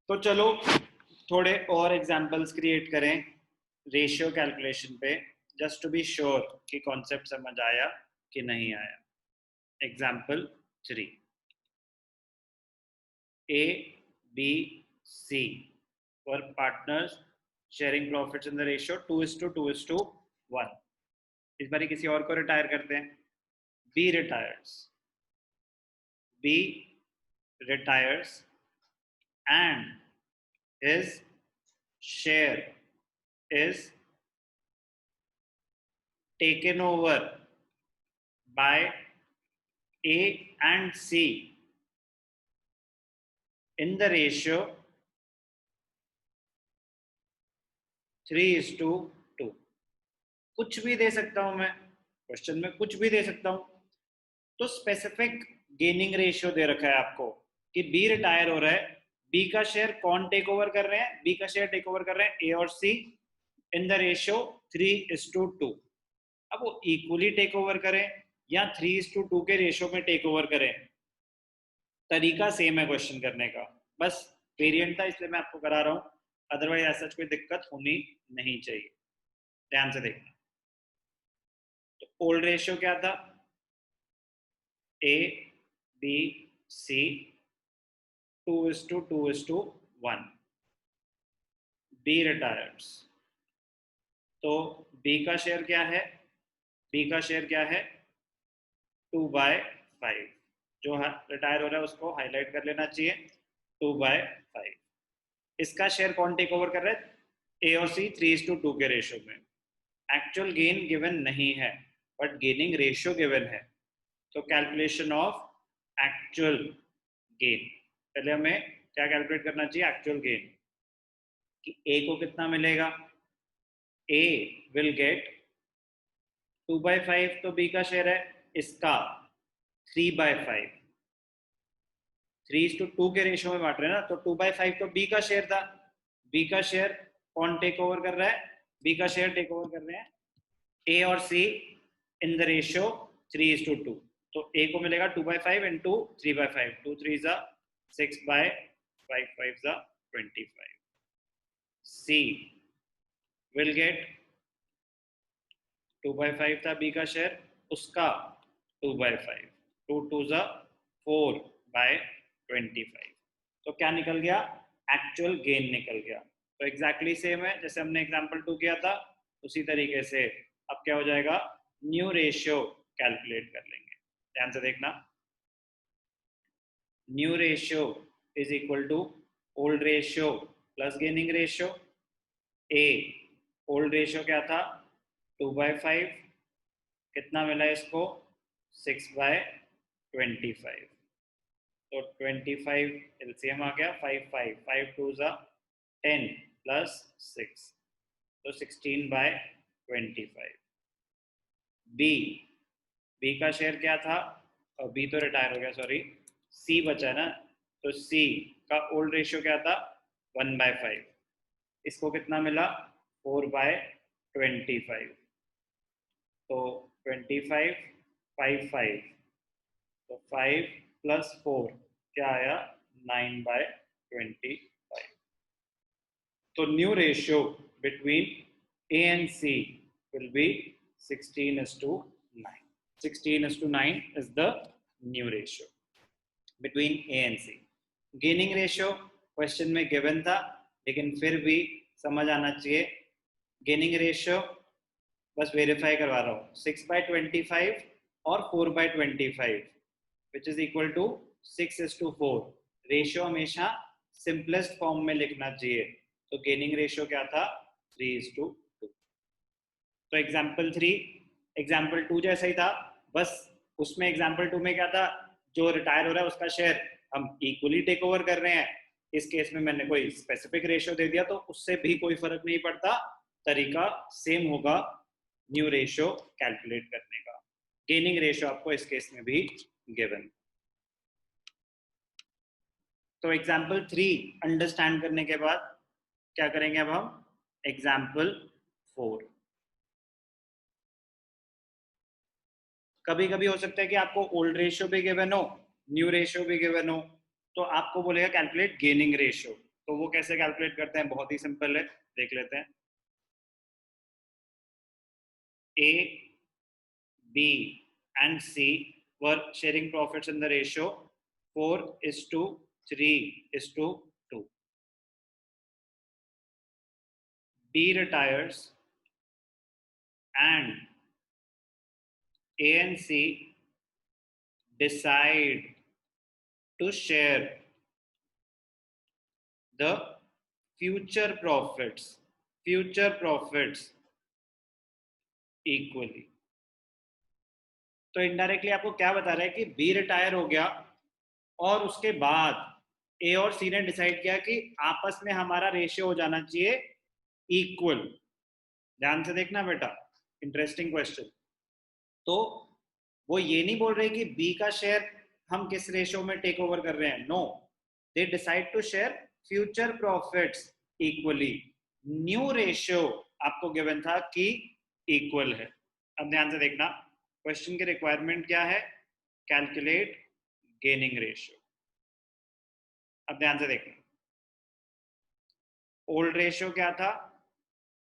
तो चलो थोड़े और एग्जांपल्स क्रिएट करें रेशियो कैलकुलेशन पे, जस्ट टू बी श्योर कि कॉन्सेप्ट समझ आया कि नहीं आया। Example 3, A, B, C were partners sharing profits in the ratio 2:2:1। इस बार किसी और को रिटायर करते हैं। B retires and his share is taken over by A and C in the ratio 3:2। कुछ भी दे सकता हूं मैं, क्वेश्चन में कुछ भी दे सकता हूं। तो स्पेसिफिक गेनिंग रेशियो दे रखा है आपको कि बी रिटायर हो रहा है, बी का शेयर कौन टेक ओवर कर रहे हैं, बी का शेयर टेक ओवर कर रहे हैं ए और सी इन द रेशियो 3:2। अब वो इक्वली टेक ओवर करें या 3:2 के रेशियो में टेक ओवर करें, तरीका सेम है क्वेश्चन करने का, बस वेरिएंट था इसलिए मैं आपको करा रहा हूं, अदरवाइज ऐसा कोई दिक्कत होनी नहीं चाहिए। ध्यान से देखना। तो ओल्ड रेशियो क्या था, A, B, C 2:2:1। B retires, तो B का शेयर क्या है, B का शेयर क्या है 2/5। जो रिटायर हो रहा है उसको हाईलाइट कर लेना चाहिए, 2/5। इसका शेयर कौन टेक ओवर कर रहा है, ए और सी 3:2 के रेशियो में। एक्चुअल गेन गिवन नहीं है बट गेनिंग रेशियो गिवन है, तो कैलकुलेशन ऑफ एक्चुअल गेन, पहले हमें क्या कैलकुलेट करना चाहिए, एक्चुअल गेन कि ए को कितना मिलेगा। ए विल गेट 2/5, तो बी का शेयर है इसका 3/5, 3:2 के रेशियो में बांट रहे हैं ना, तो 2/5 तो बी का शेयर था। बी का शेयर कौन टेक ओवर कर रहा है, बी का शेयर टेक ओवर कर रहे हैं ए और सी इन द रेशियो 3:2। तो ए को मिलेगा 2/5 इंटू 3/5, 2 3 6/5 5 25। सी विल गेट 2/5 था बी का शेयर, उसका 2/5, 2 2 4/25। तो क्या निकल गया, एक्चुअल गेन निकल गया। तो एग्जैक्टली सेम है जैसे हमने एग्जांपल 2 किया था, उसी तरीके से अब क्या हो जाएगा, न्यू रेशियो कैलकुलेट कर लेंगे। ध्यान से देखना, new ratio is equal to old ratio plus gaining ratio. A old ratio क्या था 2/5, कितना मिला इसको 6/25, तो 25 एलसीएम आ गया 5 5 5 2 10 प्लस 6, तो 16/25। बी का शेयर क्या था, और बी तो रिटायर हो गया, सॉरी सी बचा है ना, तो सी का ओल्ड रेशियो क्या था 1/5, इसको कितना मिला 4/25, तो 25 5 5, तो 5 प्लस 4 क्या आया 9/25। तो new ratio between A and C will be 16:9। 16:9 is the new ratio between A and C. Gaining ratio question में गिवन था, लेकिन फिर भी समझ आना चाहिए। गेनिंग रेशियो बस वेरीफाई करवा रहा हूँ, 6/25 और 4/25 which is equal to 6:4। Ratio हमेशा सिंपलेस्ट फॉर्म में लिखना चाहिए, तो गेनिंग रेशियो क्या था 3:2। तो एग्जाम्पल 3 एग्जाम्पल 2 जैसा ही था, बस उसमें एग्जाम्पल 2 में क्या था, जो रिटायर हो रहा है उसका शेयर हम इक्वली टेक ओवर कर रहे हैं। इस केस में मैंने कोई स्पेसिफिक रेशियो दे दिया, तो उससे भी कोई फर्क नहीं पड़ता, तरीका सेम होगा न्यू रेशियो कैलकुलेट करने का। गेनिंग रेशियो आपको इस केस में भी गिवन। तो एग्जाम्पल 3 अंडरस्टैंड करने के बाद क्या करेंगे, अब हम एग्जाम्पल 4। कभी कभी हो सकता है कि आपको ओल्ड रेशियो भी गिवन हो, न्यू रेशियो भी गिवन हो, तो आपको बोलेगा कैलकुलेट गेनिंग रेशियो। तो वो कैसे कैलकुलेट करते हैं, बहुत ही सिंपल है, देख लेते हैं. A, B and C were sharing profits in the ratio 4:3:2. B retires and A and C decide to share the future profits equally. तो इनडायरेक्टली आपको क्या बता रहा है कि बी रिटायर हो गया और उसके बाद ए और सी ने डिसाइड किया कि आपस में हमारा रेशियो हो जाना चाहिए इक्वल. ध्यान से देखना बेटा, इंटरेस्टिंग क्वेश्चन. तो वो ये नहीं बोल रहे कि बी का शेयर हम किस रेशियो में टेक ओवर कर रहे हैं. No, they decide to share future profits equally. New ratio आपको गिवन था कि इक्वल है. अब ध्यान से देखना, क्वेश्चन की रिक्वायरमेंट क्या है, कैलकुलेट गेनिंग रेशियो. अब ध्यान से देखना, ओल्ड रेशियो क्या था,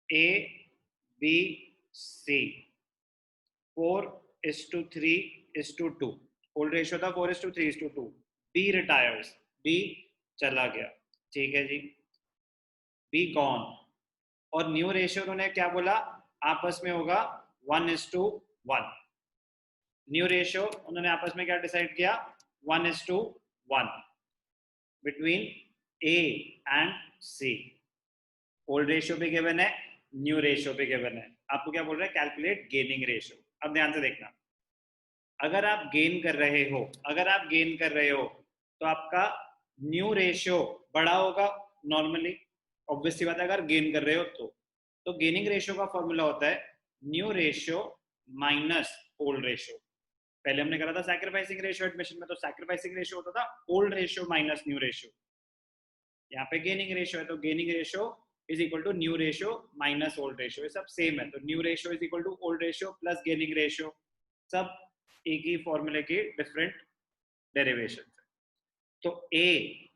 A B C 4:3:2. Old ratio था 4:3:2. बी रिटायर्स, बी चला गया, ठीक है जी, बी गॉन. और न्यू रेशियो उन्होंने क्या बोला, आपस में होगा 1:1. न्यू रेशियो उन्होंने आपस में क्या डिसाइड किया, 1:1 between A and C. Old ratio भी गिवन है, न्यू रेशियो भी गिवन है. आपको क्या बोल रहा है, कैलकुलेट गेनिंग रेशियो. अब ध्यान से देखना, अगर आप गेन कर रहे हो तो आपका न्यू रेशियो बड़ा होगा नॉर्मली, ऑब्वियसली बात है, अगर गेन कर रहे हो तो गेनिंग रेशियो का फॉर्मूला होता है new ratio minus old ratio. पहले हमने करा था सैक्रिफाइसिंग रेशियो एडमिशन में, तो सैक्रिफाइसिंग रेशियो होता था old ratio minus new ratio. यहाँ पे गेनिंग रेशियो है तो gaining ratio is equal to new ratio minus old ratio. ये सब सेम है, तो new ratio is equal to old ratio plus gaining ratio, सब एक ही फॉर्मूले की डिफरेंट डेरिवेशन है. तो ए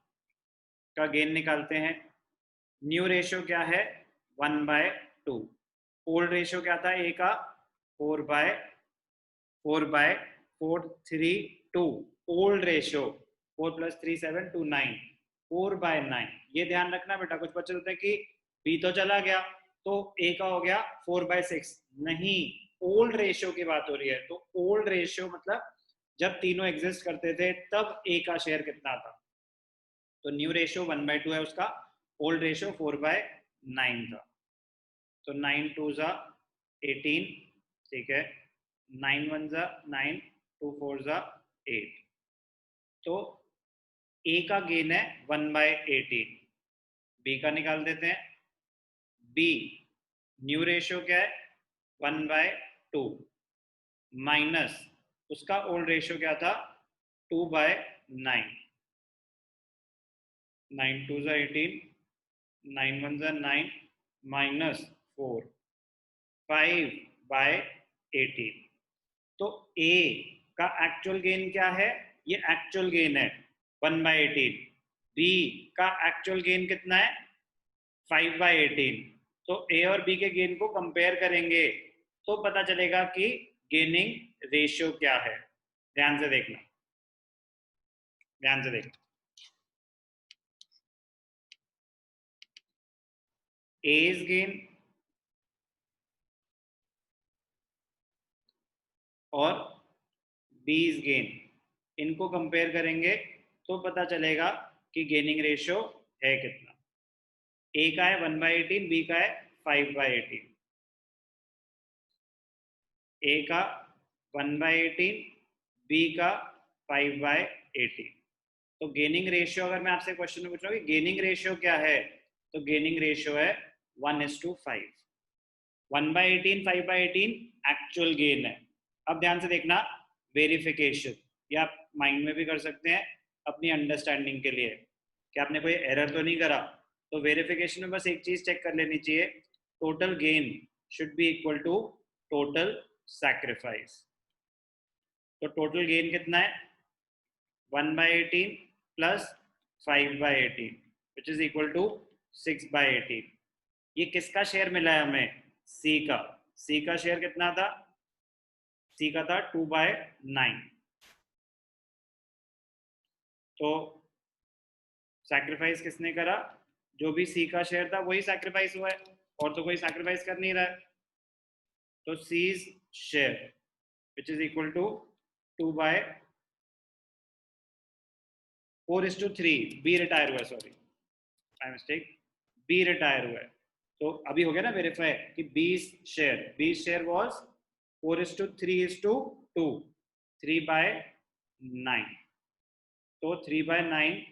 का गेन निकालते हैं. न्यू रेशियो क्या है, 1/2. ओल्ड रेशियो क्या था ए का, 4/4/4:3:2. Old ratio 4 + 3 7 2 9, 4/9. ये ध्यान रखना बेटा, कुछ बच्चे होते हैं कि बी तो चला गया तो ए का हो गया 4/6. नहीं, ओल्ड रेशियो की बात हो रही है. तो ओल्ड रेशियो मतलब जब तीनों एग्जिस्ट करते थे तब ए का शेयर कितना था. तो न्यू रेशियो 1/2 है उसका, ओल्ड रेशियो 4/9 था. तो 9 2 ज़ा 18, ठीक है, 9 1 ज़ा 9, 2 4 ज़ा 8. तो ए का गेन है 1/18. बी का निकाल देते हैं. बी न्यू रेशियो क्या है, 1/2 माइनस उसका ओल्ड रेशियो क्या था, 2/9. 9 2 ज़ा 18, 9 1 ज़ा 9 माइनस 4, 5/18. तो ए का एक्चुअल गेन क्या है, ये एक्चुअल गेन है 1/18. बी का एक्चुअल गेन कितना है, 5/18. तो ए और बी के गेन को कंपेयर करेंगे तो पता चलेगा कि गेनिंग रेशियो क्या है. ध्यान से देखना, ध्यान से देखना. A's गेन और B's गेन, इनको कंपेयर करेंगे तो पता चलेगा कि गेनिंग रेशियो है कितना. A का है 1/18, B का है 5/18. A का 1/18, B का 5/18. तो गेनिंग रेशियो, अगर मैं आपसे क्वेश्चन में पूछ रहा हूँ कि गेनिंग रेशियो क्या है, तो गेनिंग रेशियो है 1:5. 1/18 5/18 एक्चुअल गेन है. अब ध्यान से देखना, वेरिफिकेशन ये आप माइंड में भी कर सकते हैं अपनी अंडरस्टैंडिंग के लिए कि आपने कोई एरर तो नहीं करा. तो वेरिफिकेशन में बस एक चीज चेक कर लेनी चाहिए, total gain should be equal to total sacrifice. तो टोटल गेन कितना है, 1/18 plus 5/18. Which is equal to 6/18। ये किसका शेयर मिला है हमें? सी का। सी का शेयर कितना था? सी का था 2/9। तो सैक्रिफाइस किसने करा? जो भी सी का शेयर था वही सैक्रिफाइस हुआ है, और तो कोई सैक्रिफाइस कर नहीं रहा है। तो C's share which is equal to 2/4:3। B retire हुआ है, sorry my mistake, B retire हुआ है। तो अभी हो गया ना वेरीफाई कि बी शेयर वाज 4:3:2, 3/9। तो 3/9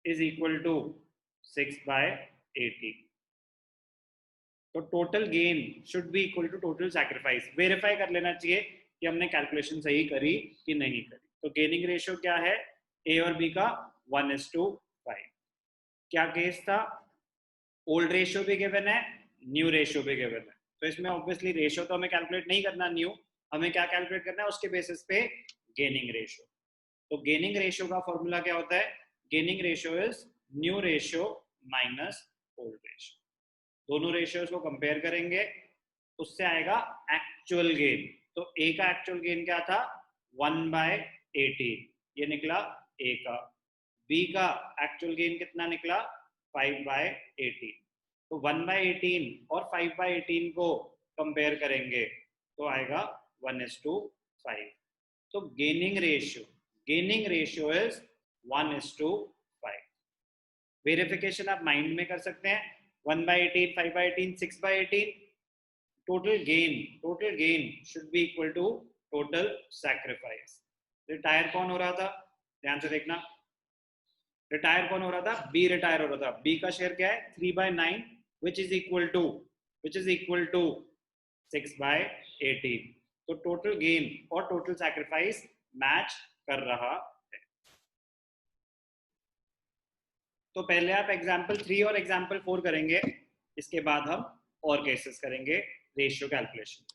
इज इक्वल टू 6/18। तो total gain should be equal to total sacrifice. Verify कर लेना चाहिए कि हमने कैलकुलेशन सही करी कि नहीं करी। तो गेनिंग रेशियो क्या है ए और बी का? 1:5। क्या केस था? ओल्ड रेशियो भी गिवन है, न्यू रेशियो भी गिवन है। तो इसमें ऑब्वियसली रेशियो तो हमें कैलकुलेट नहीं करना न्यू, हमें क्या कैलकुलेट करना है? उसके बेसिस पे गेनिंग रेशियो। तो गेनिंग रेशियो का फॉर्मूला क्या होता है? Gaining ratio is new ratio minus old ratio. दोनों रेशियोज को कंपेयर करेंगे, उससे आएगा एक्चुअल गेन। तो ए का एक्चुअल गेन क्या था? 1/18, ये निकला ए का। बी का एक्चुअल गेन कितना निकला? 5/18। तो 1/18 और 5/18 को कंपेयर करेंगे तो आएगा 1:5। तो गेनिंग रेशियो इज 1:5। वेरिफिकेशन आप माइंड में कर सकते हैं। 1/18, 5/18, 6/18, total gain should be equal to total sacrifice। Retire कौन हो रहा था? ध्यान से देखना, रिटायर कौन हो रहा था? बी रिटायर हो रहा था। बी का शेयर क्या है? 3/9 which is equal to 6/18। तो टोटल गेन और टोटल सैक्रिफाइस मैच कर रहा है। तो पहले आप एग्जाम्पल 3 और एग्जाम्पल 4 करेंगे, इसके बाद हम और केसेस करेंगे रेशियो कैलकुलेशन।